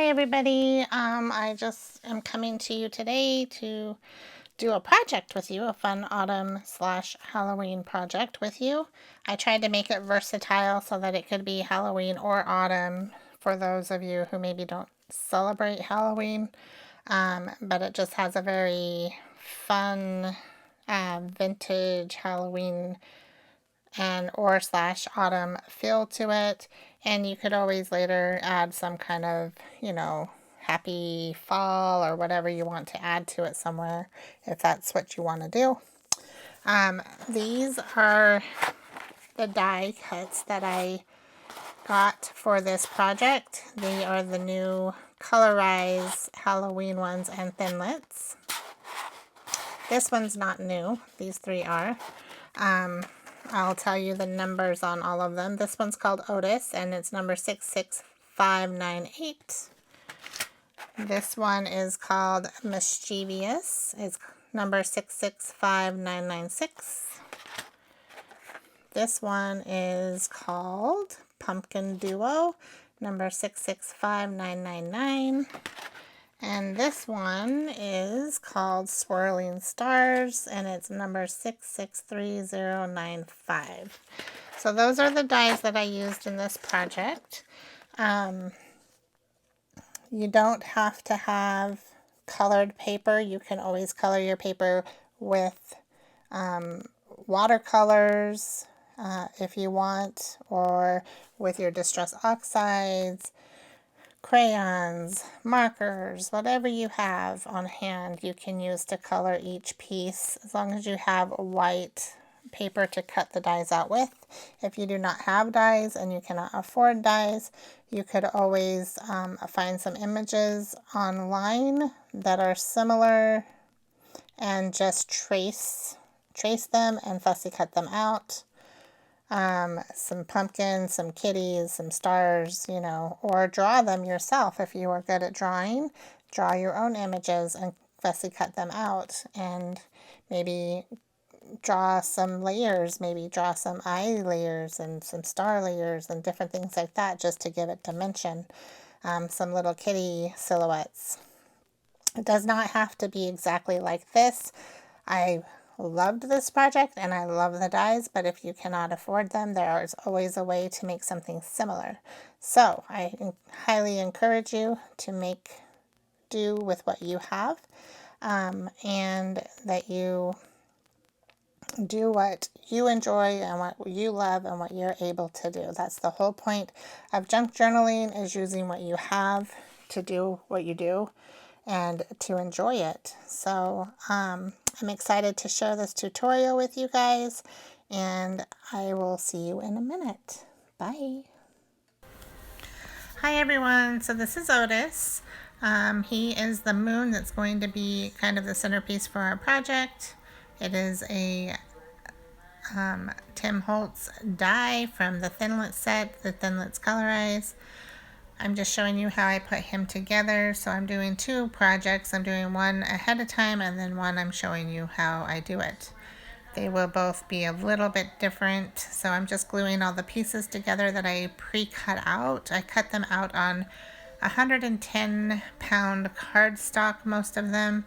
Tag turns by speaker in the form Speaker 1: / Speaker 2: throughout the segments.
Speaker 1: Hi everybody. I just am coming to you today to do a project with you, a fun autumn / Halloween project with you. I tried to make it versatile so that it could be Halloween or autumn for those of you who maybe don't celebrate Halloween. But it just has a very fun vintage Halloween and or / autumn feel to it, and you could always later add some kind of, happy fall or whatever you want to add to it somewhere if that's what you want to do. These are the die cuts that I got for this project. They are the new Colorize Halloween ones and Thinlets. This one's not new. These three are. I'll tell you the numbers on all of them. This one's called Otis, and it's number 66598. This one is called Mischievous. It's number 665996. This one is called Pumpkin Duo, number 665999. And this one is called Swirling Stars, and it's number 663095. So those are the dies that I used in this project. You don't have to have colored paper. You can always color your paper with watercolors if you want, or with your distress oxides, crayons, markers, whatever you have on hand you can use to color each piece, as long as you have white paper to cut the dies out with. If you do not have dies and you cannot afford dies, you could always find some images online that are similar and just trace them and fussy cut them out. Some pumpkins, some kitties, some stars, or draw them yourself if you are good at drawing. Draw your own images and fussy cut them out, and maybe draw some layers, maybe draw some eye layers and some star layers and different things like that, just to give it dimension. Some little kitty silhouettes. It does not have to be exactly like this. I loved this project and I love the dies, but if you cannot afford them, there is always a way to make something similar. So I highly encourage you to make do with what you have, and that you do what you enjoy and what you love and what you're able to do. That's the whole point of junk journaling, is using what you have to do what you do and to enjoy it. So I'm excited to share this tutorial with you guys, and I will see you in a minute. Bye. Hi everyone, so this is Otis. He is the moon that's going to be kind of the centerpiece for our project. It is a Tim Holtz die from the Thinlet set, the Thinlets Colorize. I'm just showing you how I put him together. So I'm doing two projects. I'm doing one ahead of time, and then one I'm showing you how I do it. They will both be a little bit different. So I'm just gluing all the pieces together that I pre-cut out. I cut them out on 110-pound cardstock, most of them,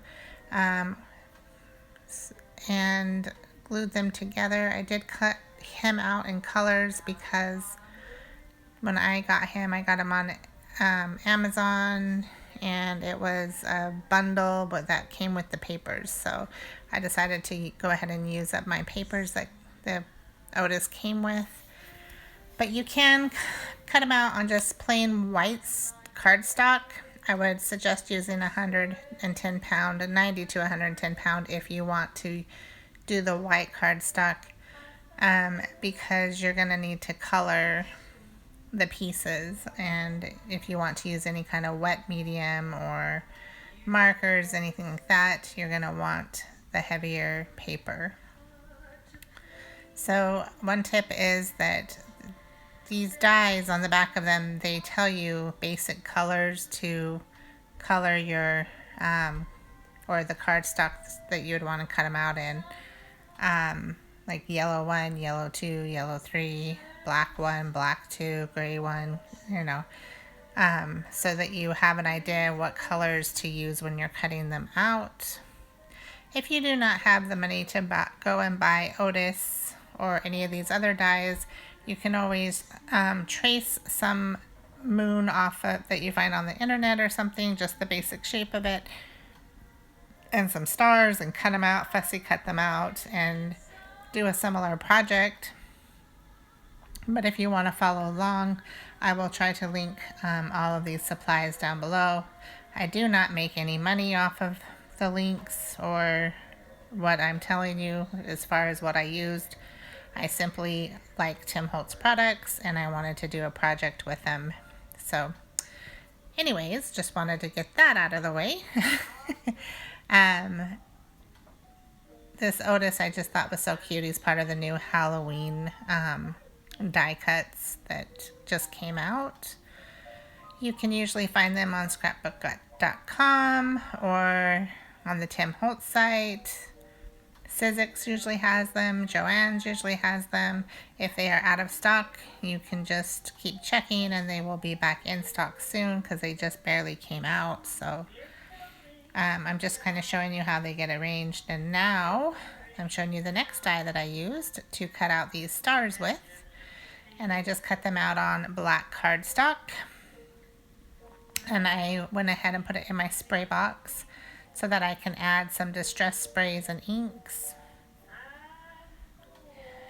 Speaker 1: and glued them together. I did cut him out in colors because when I got him on Amazon, and it was a bundle, but that came with the papers. So I decided to go ahead and use up my papers that the Otis came with. But you can cut them out on just plain white cardstock. I would suggest using 110-pound, 90 to 110-pound if you want to do the white cardstock, because you're going to need to color the pieces, and if you want to use any kind of wet medium or markers, anything like that, you're going to want the heavier paper. So one tip is that these dies, on the back of them, they tell you basic colors to color your or the cardstock that you would want to cut them out in, like yellow 1, yellow 2, yellow 3, black 1, black 2, gray 1, so that you have an idea what colors to use when you're cutting them out. If you do not have the money to go and buy Otis or any of these other dies, you can always trace some moon off of that you find on the internet or something, just the basic shape of it, and some stars, and cut them out, fussy cut them out, and do a similar project. But if you want to follow along, I will try to link all of these supplies down below. I do not make any money off of the links or what I'm telling you as far as what I used. I simply like Tim Holtz products and I wanted to do a project with them. So anyways, just wanted to get that out of the way. This Otis I just thought was so cute. He's part of the new Halloween die cuts that just came out. You can usually find them on scrapbook.com or on the Tim Holtz site. Sizzix usually has them. Joann's usually has them. If they are out of stock, you can just keep checking and they will be back in stock soon because they just barely came out. So I'm just kind of showing you how they get arranged. And now I'm showing you the next die that I used to cut out these stars with. And I just cut them out on black cardstock. And I went ahead and put it in my spray box so that I can add some distress sprays and inks.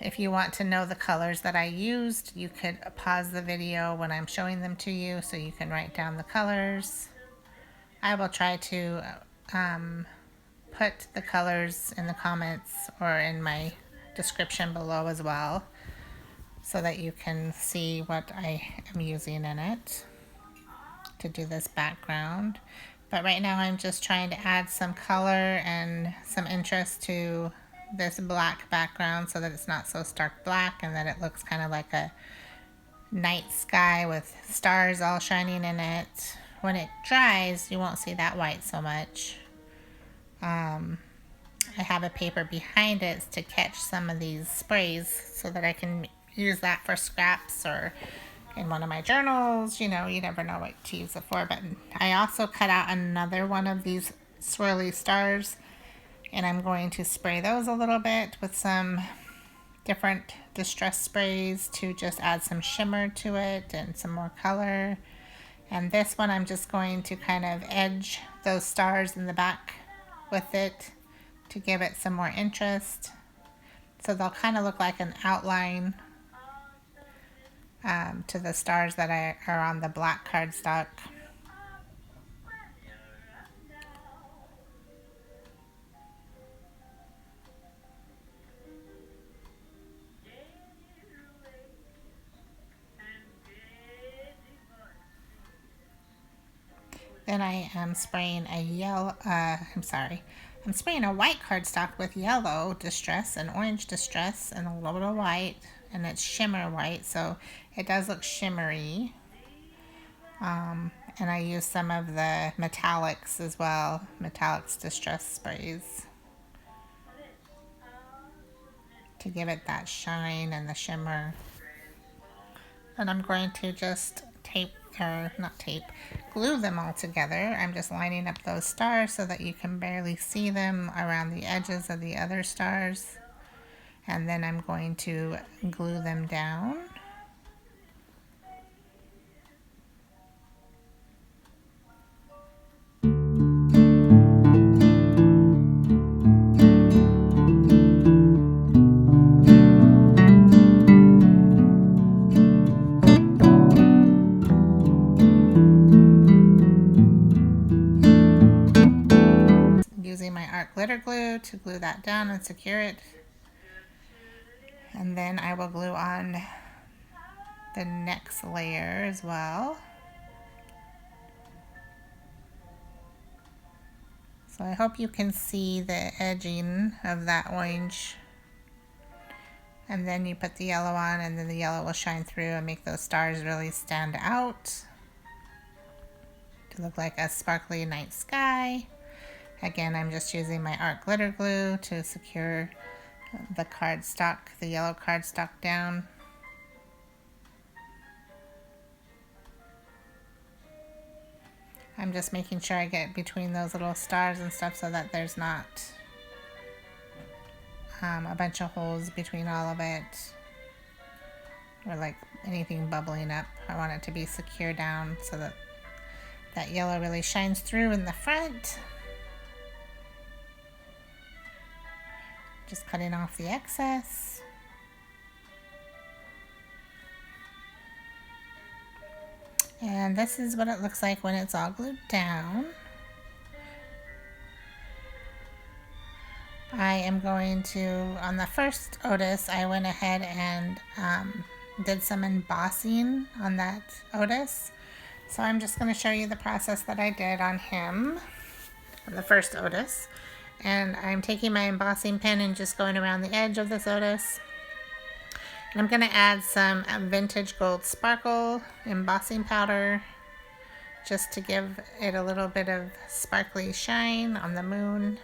Speaker 1: If you want to know the colors that I used, you could pause the video when I'm showing them to you so you can write down the colors. I will try to put the colors in the comments or in my description below as well, so that you can see what I am using in it to do this background. But right now I'm just trying to add some color and some interest to this black background so that it's not so stark black and that it looks kind of like a night sky with stars all shining in it. When it dries, you won't see that white so much. I have a paper behind it to catch some of these sprays so that I can use that for scraps or in one of my journals. You know, you never know what to use it for. But I also cut out another one of these swirly stars, and I'm going to spray those a little bit with some different distress sprays to just add some shimmer to it and some more color. And this one I'm just going to kind of edge those stars in the back with it to give it some more interest. So they'll kind of look like an outline to the stars that are on the black cardstock. Then I am spraying I'm spraying a white cardstock with yellow distress and orange distress and a little bit of white, and it's shimmer white, so it does look shimmery. And I use some of the metallics as well, metallics distress sprays, to give it that shine and the shimmer. And I'm going to just glue them all together. I'm just lining up those stars so that you can barely see them around the edges of the other stars. And then I'm going to glue them down. Using my art glitter glue to glue that down and secure it. And then I will glue on the next layer as well. So I hope you can see the edging of that orange. And then you put the yellow on, and then the yellow will shine through and make those stars really stand out to look like a sparkly night sky. Again, I'm just using my art glitter glue to secure the cardstock, the yellow cardstock down. I'm just making sure I get between those little stars and stuff so that there's not a bunch of holes between all of it, or like anything bubbling up. I want it to be secure down so that that yellow really shines through in the front. Just cutting off the excess. And this is what it looks like when it's all glued down. I am going to, on the first Otis, I went ahead and did some embossing on that Otis. So I'm just going to show you the process that I did on him, on the first Otis. And I'm taking my embossing pen and just going around the edge of this Otis. And I'm going to add some vintage gold sparkle embossing powder just to give it a little bit of sparkly shine on the moon.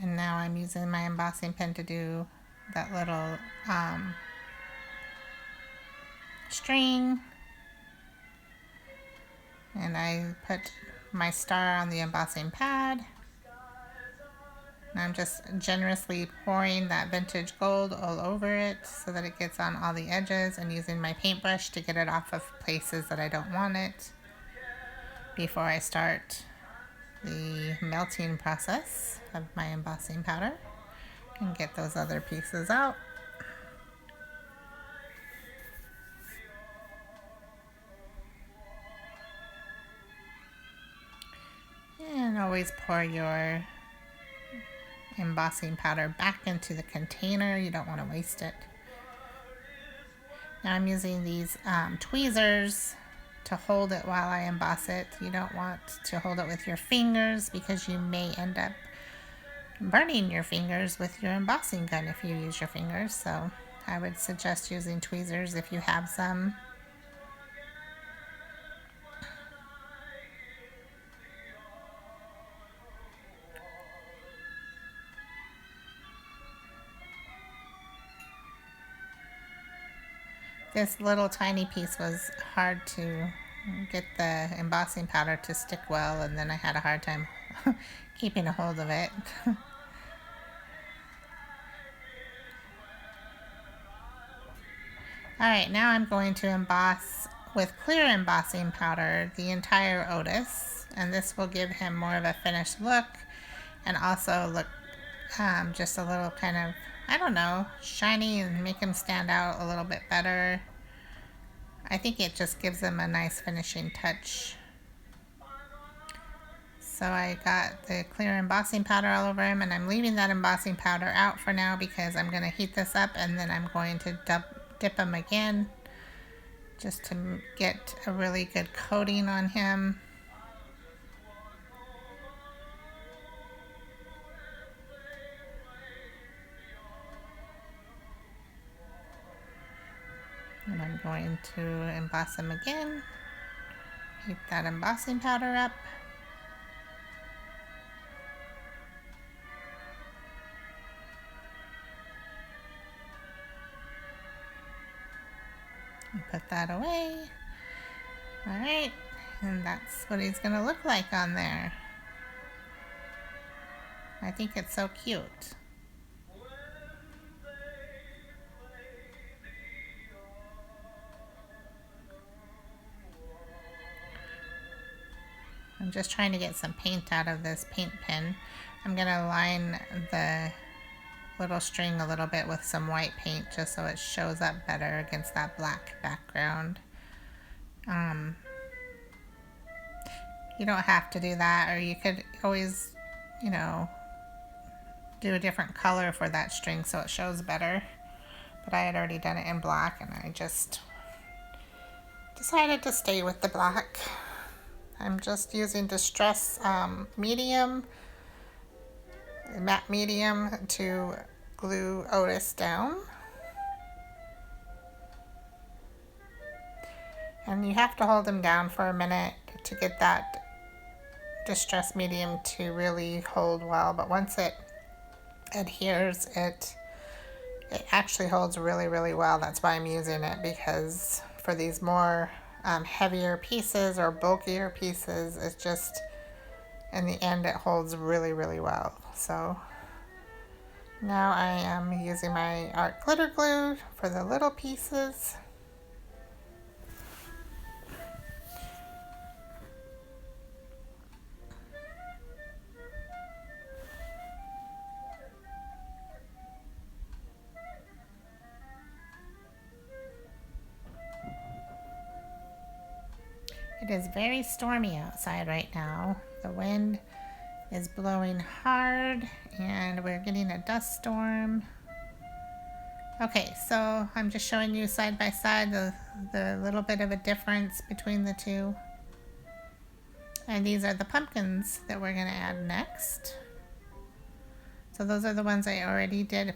Speaker 1: And now I'm using my embossing pen to do that little string. And I put my star on the embossing pad. And I'm just generously pouring that vintage gold all over it so that it gets on all the edges, and using my paintbrush to get it off of places that I don't want it before I start the melting process of my embossing powder and get those other pieces out. And always pour your embossing powder back into the container. You don't want to waste it. Now I'm using these tweezers to hold it while I emboss it. You don't want to hold it with your fingers because you may end up burning your fingers with your embossing gun if you use your fingers. So I would suggest using tweezers if you have some. This little tiny piece was hard to get the embossing powder to stick well, and then I had a hard time keeping a hold of it. Alright, now I'm going to emboss with clear embossing powder the entire Otis, and this will give him more of a finished look and also look just a little kind of, I don't know, shiny and make him stand out a little bit better. I think it just gives him a nice finishing touch. So I got the clear embossing powder all over him, and I'm leaving that embossing powder out for now because I'm going to heat this up, and then I'm going to dip him again just to get a really good coating on him. And I'm going to emboss him again. Heat that embossing powder up. And put that away. Alright, and that's what he's going to look like on there. I think it's so cute. I'm just trying to get some paint out of this paint pen. I'm going to line the little string a little bit with some white paint just so it shows up better against that black background. You don't have to do that, or you could always, you know, do a different color for that string so it shows better. But I had already done it in black, and I just decided to stay with the black. I'm just using Distress medium, matte medium, to glue Otis down. And you have to hold them down for a minute to get that distress medium to really hold well, but once it adheres, it actually holds really, really well. That's why I'm using it, because for these more heavier pieces or bulkier pieces, it's just, in the end, it holds really, really well. So now I am using my art glitter glue for the little pieces. It is very stormy outside right now. The wind is blowing hard and we're getting a dust storm. Okay, so I'm just showing you side by side the little bit of a difference between the two. And these are the pumpkins that we're going to add next. So those are the ones I already did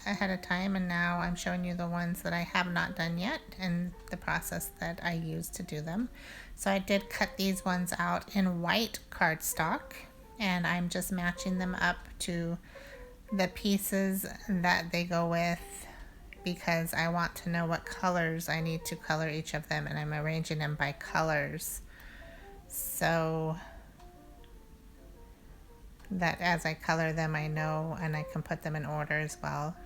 Speaker 1: ahead of time, and now I'm showing you the ones that I have not done yet and the process that I used to do them. So I did cut these ones out in white cardstock, and I'm just matching them up to the pieces that they go with, because I want to know what colors I need to color each of them, and I'm arranging them by colors so that as I color them, I know, and I can put them in order as well.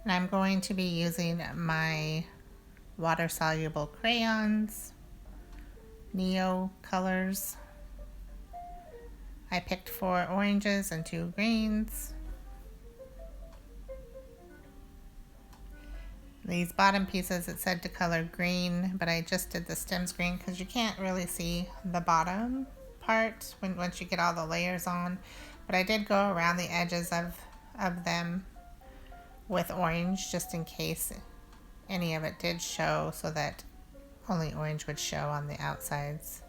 Speaker 1: And I'm going to be using my water-soluble crayons, Neo colors. I picked 4 oranges and 2 greens. These bottom pieces, it said to color green, but I just did the stems green because you can't really see the bottom part once you get all the layers on. But I did go around the edges of them with orange just in case any of it did show, so that only orange would show on the outsides.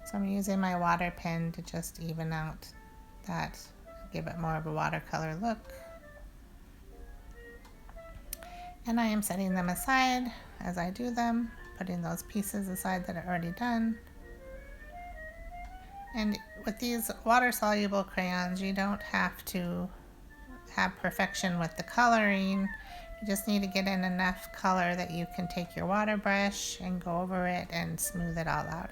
Speaker 1: So I'm using my water pen to just even out that, give it more of a watercolor look. And I am setting them aside as I do them, putting those pieces aside that are already done. And with these water-soluble crayons, you don't have to have perfection with the coloring. You just need to get in enough color that you can take your water brush and go over it and smooth it all out.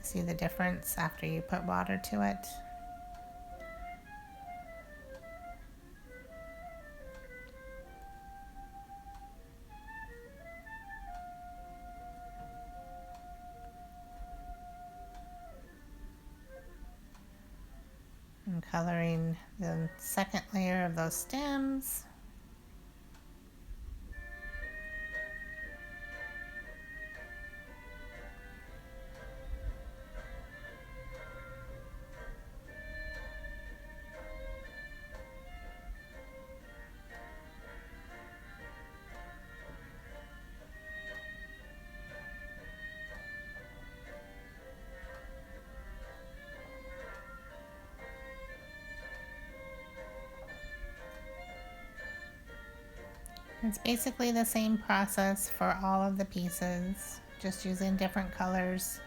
Speaker 1: See the difference after you put water to it? I'm coloring the second layer of those stems. It's basically the same process for all of the pieces, just using different colors.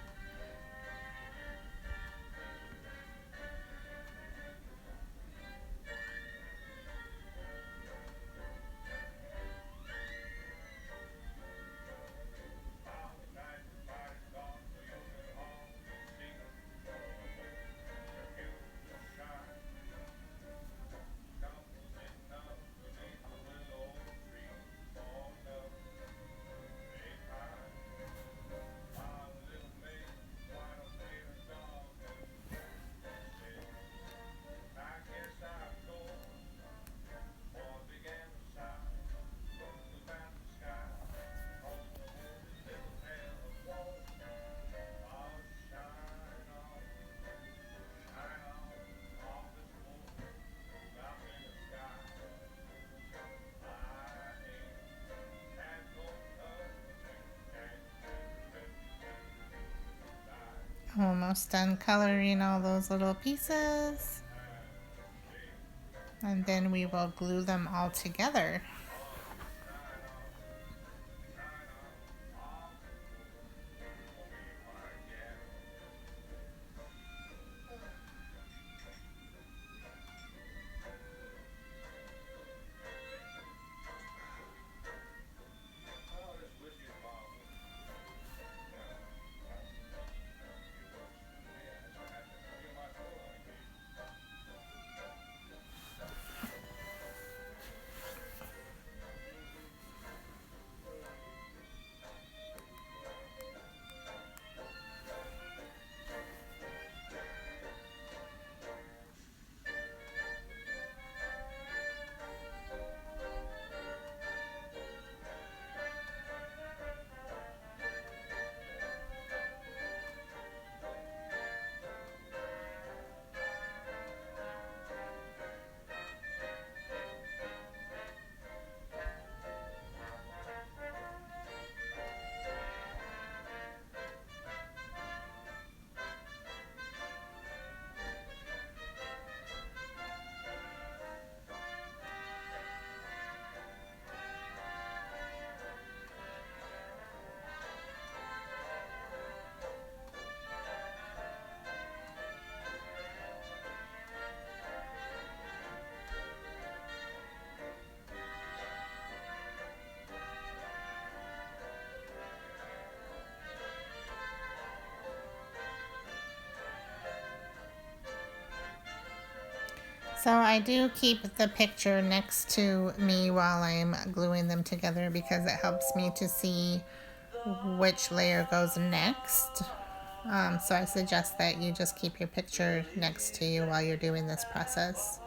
Speaker 1: Almost done coloring all those little pieces. And then we will glue them all together. So I do keep the picture next to me while I'm gluing them together because it helps me to see which layer goes next. So I suggest that you just keep your picture next to you while you're doing this process.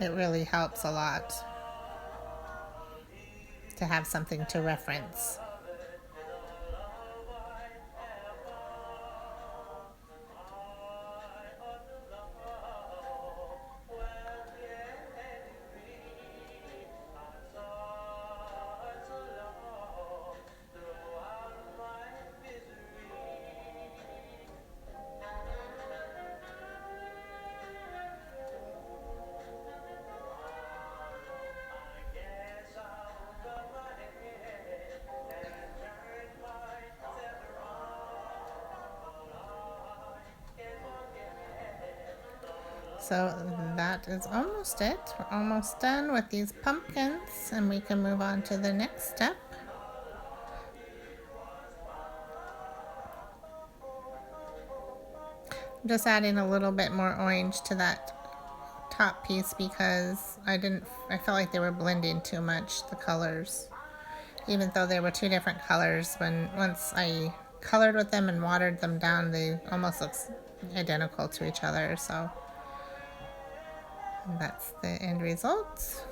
Speaker 1: It really helps a lot to have something to reference. So that is almost it. We're almost done with these pumpkins and we can move on to the next step. I'm just adding a little bit more orange to that top piece because I felt like they were blending too much, the colors. Even though they were two different colors, once I colored with them and watered them down, they almost look identical to each other. So that's the end result.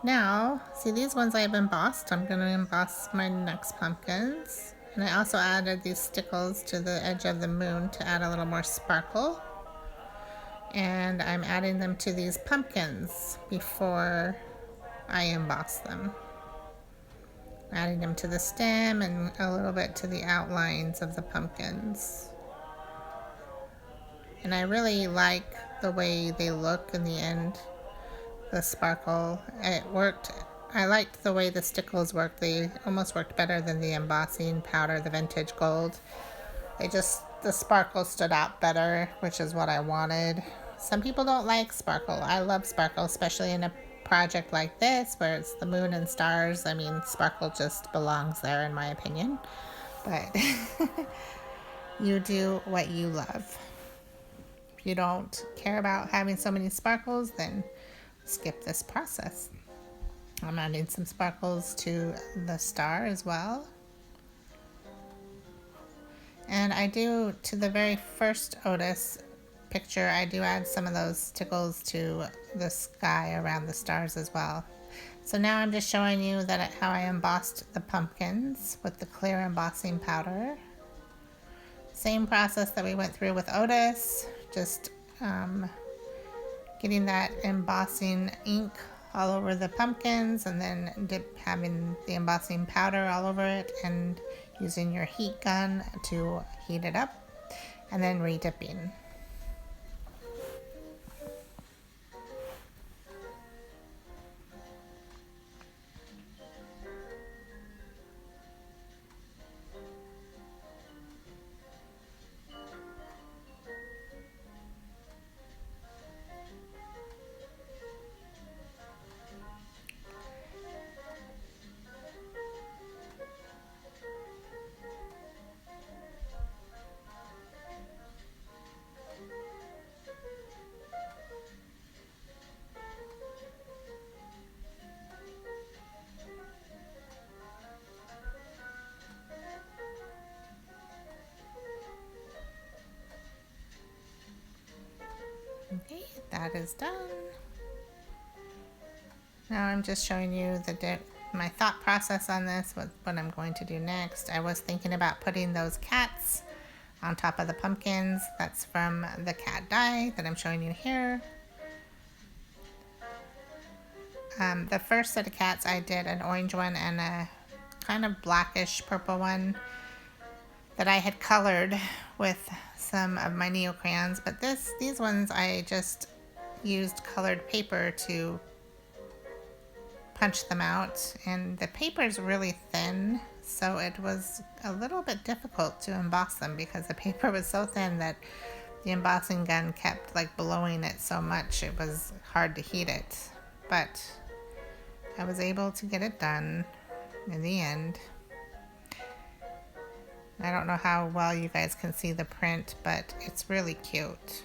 Speaker 1: Now, see these ones I have embossed. I'm going to emboss my next pumpkins. And I also added these stickles to the edge of the moon to add a little more sparkle. And I'm adding them to these pumpkins before I emboss them. Adding them to the stem and a little bit to the outlines of the pumpkins. And I really like the way they look in the end, the sparkle. It worked. I liked the way the stickles worked. They almost worked better than the embossing powder, the vintage gold. The sparkle stood out better, which is what I wanted. Some people don't like sparkle. I love sparkle, especially in a project like this where it's the moon and stars. I mean, sparkle just belongs there in my opinion. But you do what you love. If you don't care about having so many sparkles, then skip this process. I'm adding some sparkles to the star as well. And I do, to the very first Otis picture, I do add some of those stickles to the sky around the stars as well. So now I'm just showing you how I embossed the pumpkins with the clear embossing powder. Same process that we went through with Otis, just getting that embossing ink all over the pumpkins, and then having the embossing powder all over it, and using your heat gun to heat it up, and then re-dipping. Okay, that is done. Now I'm just showing you my thought process on this, what I'm going to do next. I was thinking about putting those cats on top of the pumpkins. That's from the cat die that I'm showing you here. The first set of cats, I did an orange one and a kind of blackish purple one that I had colored with some of my neocrayons, but these ones I just used colored paper to punch them out, and the paper is really thin, so it was a little bit difficult to emboss them because the paper was so thin that the embossing gun kept like blowing it so much it was hard to heat it, but I was able to get it done in the end. I don't know how well you guys can see the print, but it's really cute.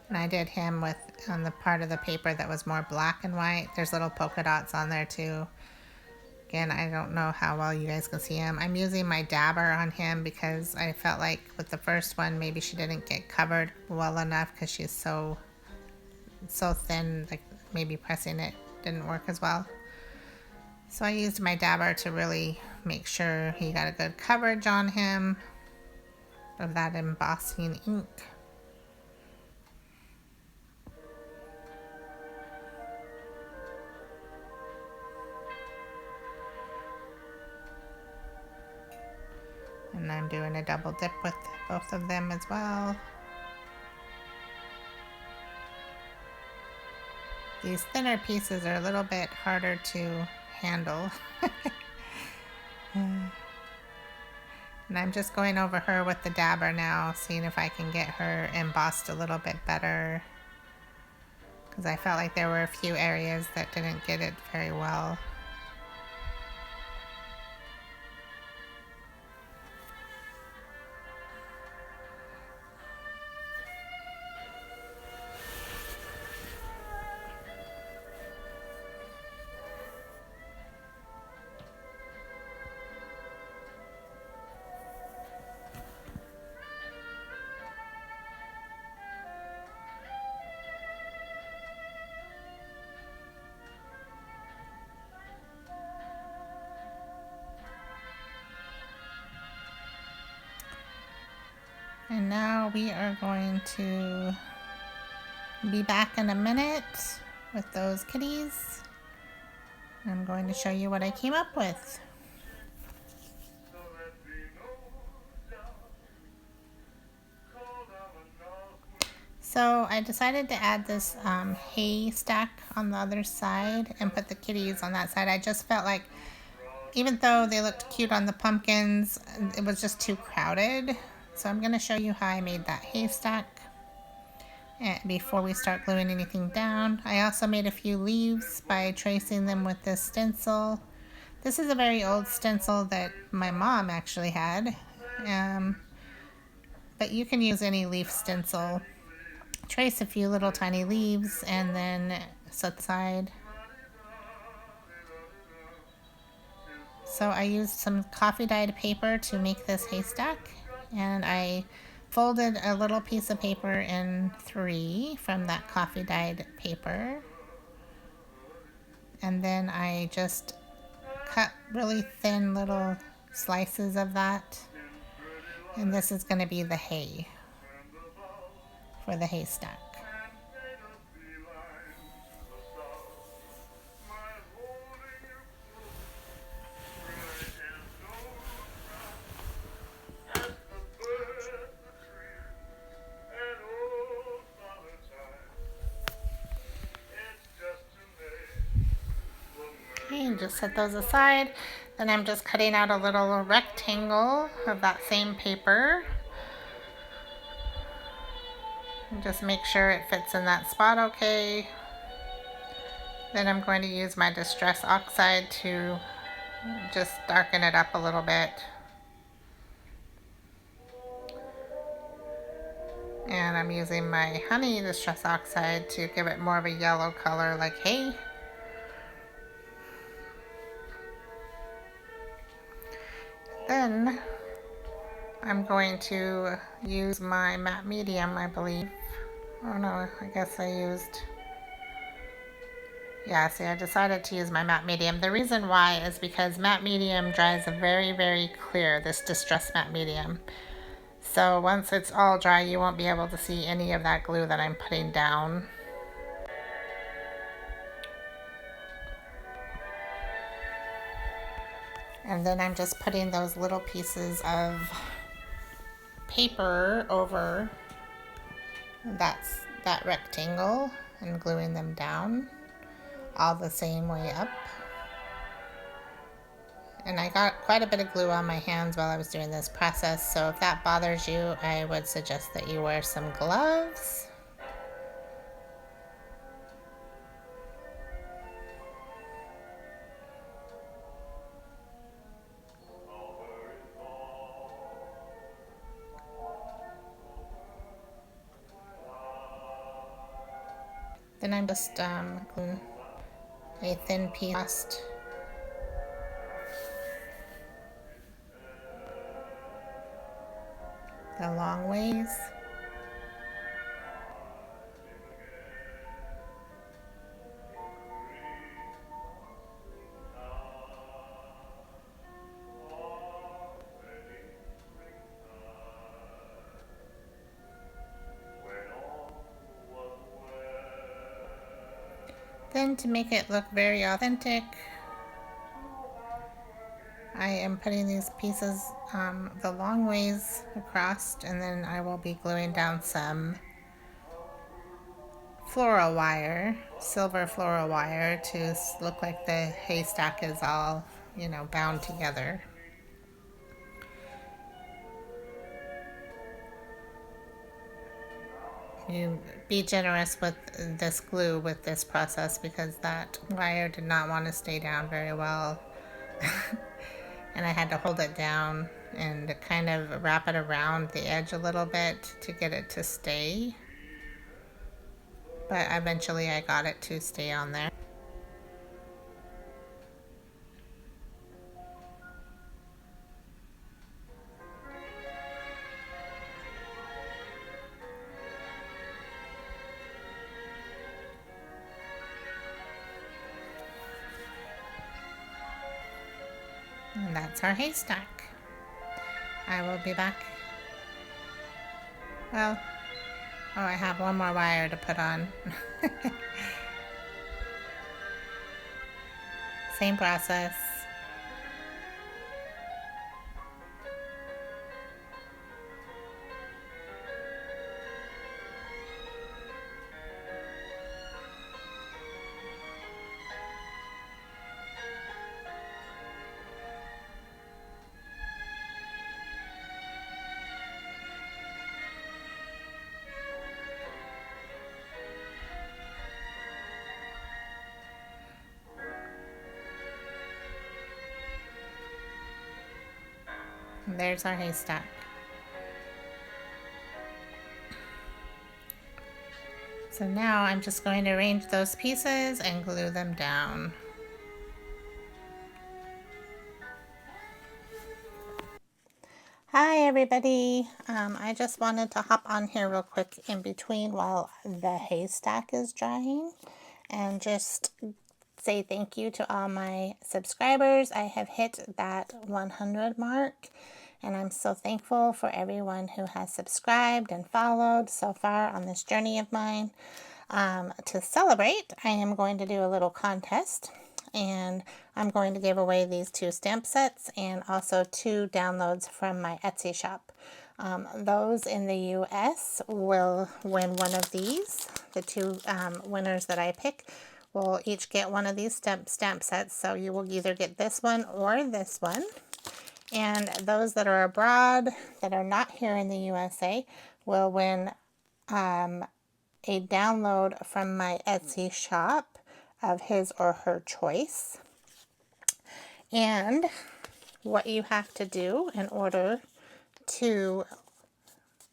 Speaker 1: And I did him on the part of the paper that was more black and white. There's little polka dots on there too. Again, I don't know how well you guys can see him. I'm using my dabber on him because I felt like with the first one, maybe she didn't get covered well enough because she's so thin, like maybe pressing it didn't work as well. So I used my dabber to really make sure he got a good coverage on him of that embossing ink. And I'm doing a double dip with both of them as well. These thinner pieces are a little bit harder to handle. And I'm just going over her with the dabber now, seeing if I can get her embossed a little bit better, because I felt like there were a few areas that didn't get it very well. And now we are going to be back in a minute with those kitties. I'm going to show you what I came up with. So I decided to add this haystack on the other side and put the kitties on that side. I just felt like even though they looked cute on the pumpkins, it was just too crowded. So I'm going to show you how I made that haystack before we start gluing anything down. I also made a few leaves by tracing them with this stencil. This is a very old stencil that my mom actually had, but you can use any leaf stencil. Trace a few little tiny leaves and then set aside. So I used some coffee dyed paper to make this haystack, and I folded a little piece of paper in 3 from that coffee dyed paper, and then I just cut really thin little slices of that. And this is going to be the hay for the haystack. Okay, and just set those aside. Then I'm just cutting out a little rectangle of that same paper. And just make sure it fits in that spot okay. Then I'm going to use my Distress Oxide to just darken it up a little bit. And I'm using my Honey Distress Oxide to give it more of a yellow color like hay. Then I'm going to use my matte medium, I believe. Oh no, I guess I used... Yeah, see, I decided to use my matte medium. The reason why is because matte medium dries very, very clear, this Distress Matte Medium. So once it's all dry, you won't be able to see any of that glue that I'm putting down. And then I'm just putting those little pieces of paper over that rectangle and gluing them down all the same way up. And I got quite a bit of glue on my hands while I was doing this process, so if that bothers you, I would suggest that you wear some gloves. Then I'm just gluing a thin piece the long ways. Then to make it look very authentic, I am putting these pieces the long ways across, and then I will be gluing down some floral wire, silver floral wire, to look like the haystack is all, you know, bound together. You be generous with this glue with this process because that wire did not want to stay down very well. And I had to hold it down and kind of wrap it around the edge a little bit to get it to stay. But eventually I got it to stay on there. And that's our haystack. I will be back. Well, oh, I have one more wire to put on. Same process. And there's our haystack. So now I'm just going to arrange those pieces and glue them down. Hi everybody, I just wanted to hop on here real quick in between while the haystack is drying and just say thank you to all my subscribers. I have hit that 100 mark, and I'm so thankful for everyone who has subscribed and followed so far on this journey of mine. To celebrate, I am going to do a little contest, and I'm going to give away these 2 stamp sets and also 2 downloads from my Etsy shop. Those in the US will win one of these. The 2 winners that I pick will each get one of these stamp sets, so you will either get this one or this one. And those that are abroad, that are not here in the USA, will win a download from my Etsy shop of his or her choice. And what you have to do in order to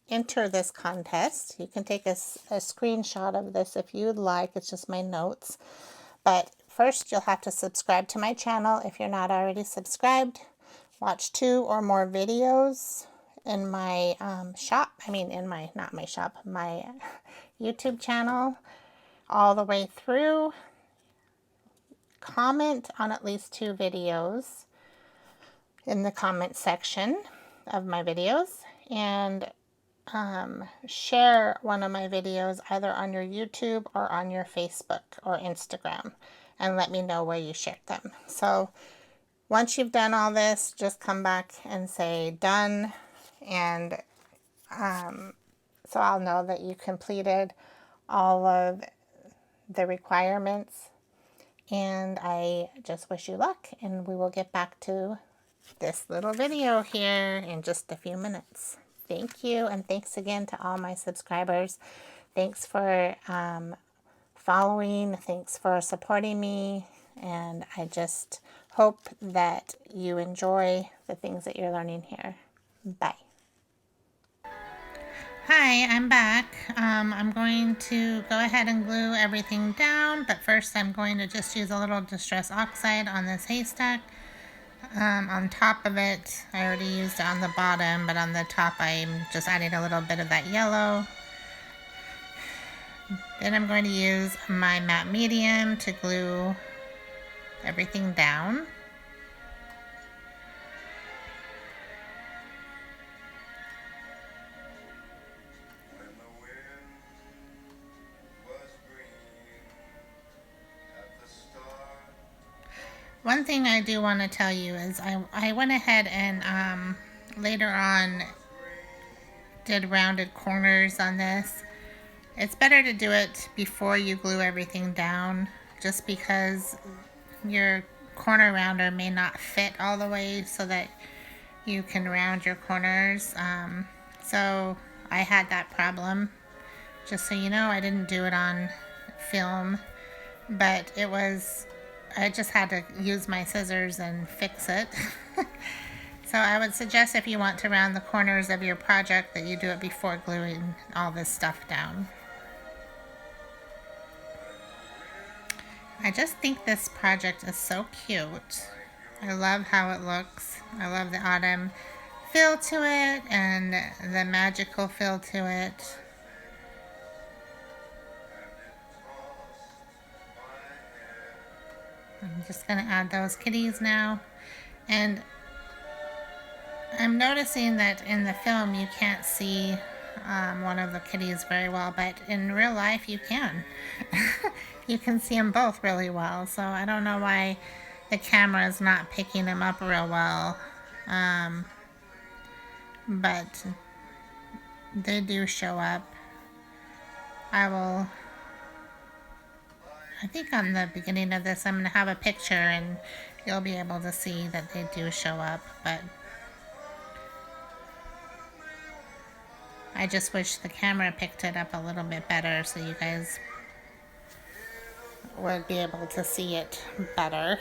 Speaker 1: enter this contest, you can take a screenshot of this if you'd like, it's just my notes, but first you'll have to subscribe to my channel if you're not already subscribed. Watch 2 or more videos in my shop, not my shop, my YouTube channel all the way through. Comment on at least 2 videos in the comment section of my videos, and share one of my videos either on your YouTube or on your Facebook or Instagram, and let me know where you shared them. So once you've done all this, just come back and say done, and so I'll know that you completed all of the requirements, and I just wish you luck, and we will get back to this little video here in just a few minutes. Thank you, and thanks again to all my subscribers. Thanks for following, thanks for supporting me, and I just hope that you enjoy the things that you're learning here. Bye. Hi, I'm back. I'm going to go ahead and glue everything down, but first I'm going to just use a little Distress Oxide on this haystack. On top of it, I already used it on the bottom, but on the top I'm just adding a little bit of that yellow. Then I'm going to use my matte medium to glue everything down. One thing I do want to tell you is I went ahead and later on did rounded corners on this. It's better to do it before you glue everything down, just because your corner rounder may not fit all the way so that you can round your corners. So I had that problem. Just so you know, I didn't do it on film, but I just had to use my scissors and fix it. So I would suggest, if you want to round the corners of your project, that you do it before gluing all this stuff down. I just think this project is so cute. I love how it looks. I love the autumn feel to it and the magical feel to it. I'm just going to add those kitties now. And I'm noticing that in the film you can't see one of the kitties very well, but in real life you can. You can see them both really well, so I don't know why the camera is not picking them up real well. But they do show up. I think on the beginning of this I'm going to have a picture and you'll be able to see that they do show up, but I just wish the camera picked it up a little bit better so you guys would be able to see it better.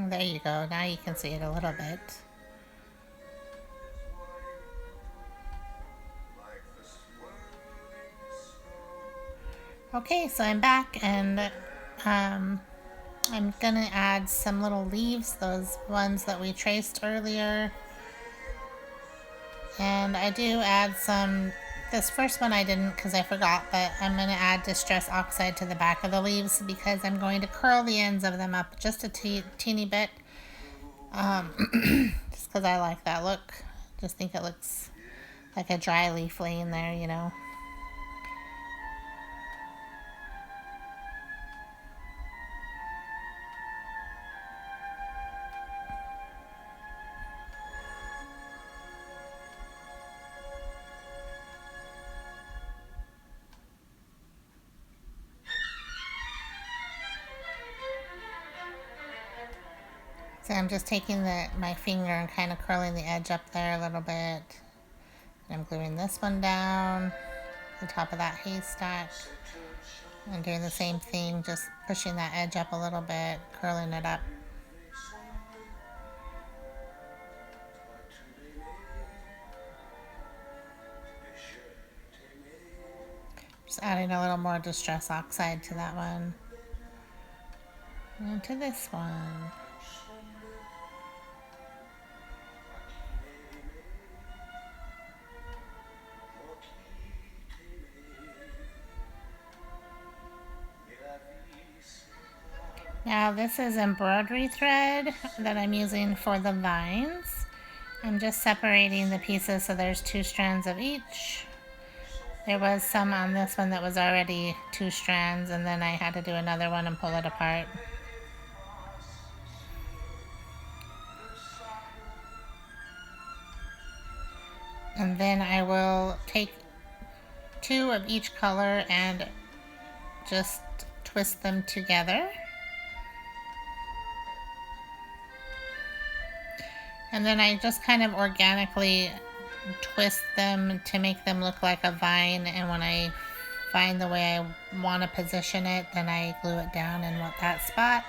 Speaker 1: There you go. Now you can see it a little bit. Okay, so I'm back, and I'm gonna add some little leaves, those ones that we traced earlier. And I do add some, this first one I didn't because I forgot, but I'm gonna add Distress Oxide to the back of the leaves because I'm going to curl the ends of them up just a teeny bit. Just because I like that look. Just think it looks like a dry leaf laying there, you know. So I'm just taking my finger and kind of curling the edge up there a little bit. I'm gluing this one down the top of that haystack. And doing the same thing, just pushing that edge up a little bit, curling it up. Just adding a little more Distress Oxide to that one. And to this one. Now this is embroidery thread that I'm using for the vines. I'm just separating the pieces so there's 2 strands of each. There was some on this one that was already 2 strands, and then I had to do another one and pull it apart. And then I will take 2 of each color and just twist them together. And then I just kind of organically twist them to make them look like a vine, and when I find the way I want to position it, then I glue it down in that spot.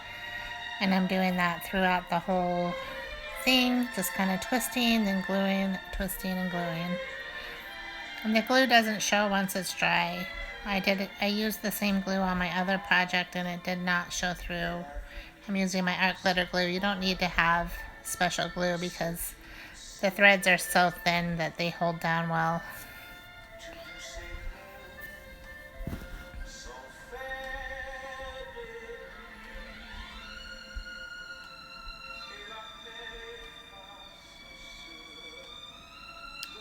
Speaker 1: And I'm doing that throughout the whole thing, just kind of twisting, then gluing, twisting and gluing. And the glue doesn't show once it's dry. I used the same glue on my other project and it did not show through. I'm using my art glitter glue. You don't need to have special glue because the threads are so thin that they hold down well.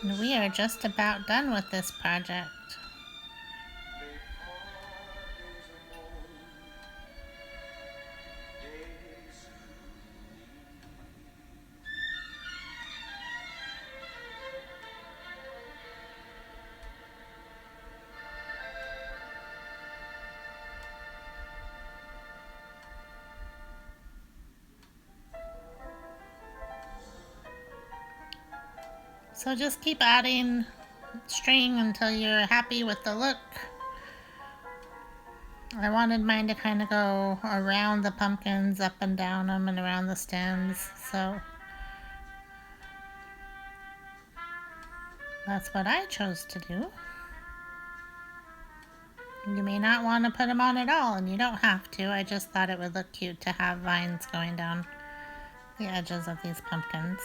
Speaker 1: And we are just about done with this project. So just keep adding string until you're happy with the look. I wanted mine to kind of go around the pumpkins, up and down them, and around the stems, so that's what I chose to do. You may not want to put them on at all, and you don't have to. I just thought it would look cute to have vines going down the edges of these pumpkins.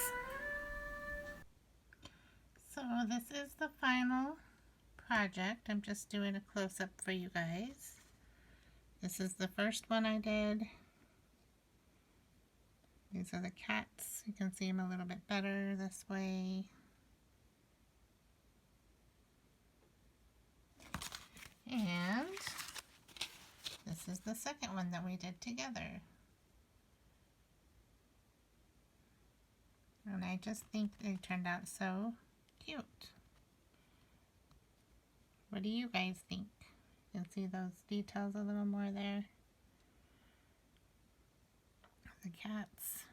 Speaker 1: So this is the final project. I'm just doing a close-up for you guys. This is the first one I did. These are the cats. You can see them a little bit better this way. And this is the second one that we did together. And I just think they turned out so cute. What do you guys think? You can see those details a little more there. The cats.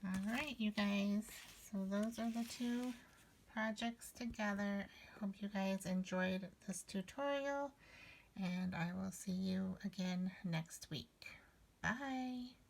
Speaker 1: Alright, you guys. So those are the 2 projects together. I hope you guys enjoyed this tutorial, and I will see you again next week. Bye!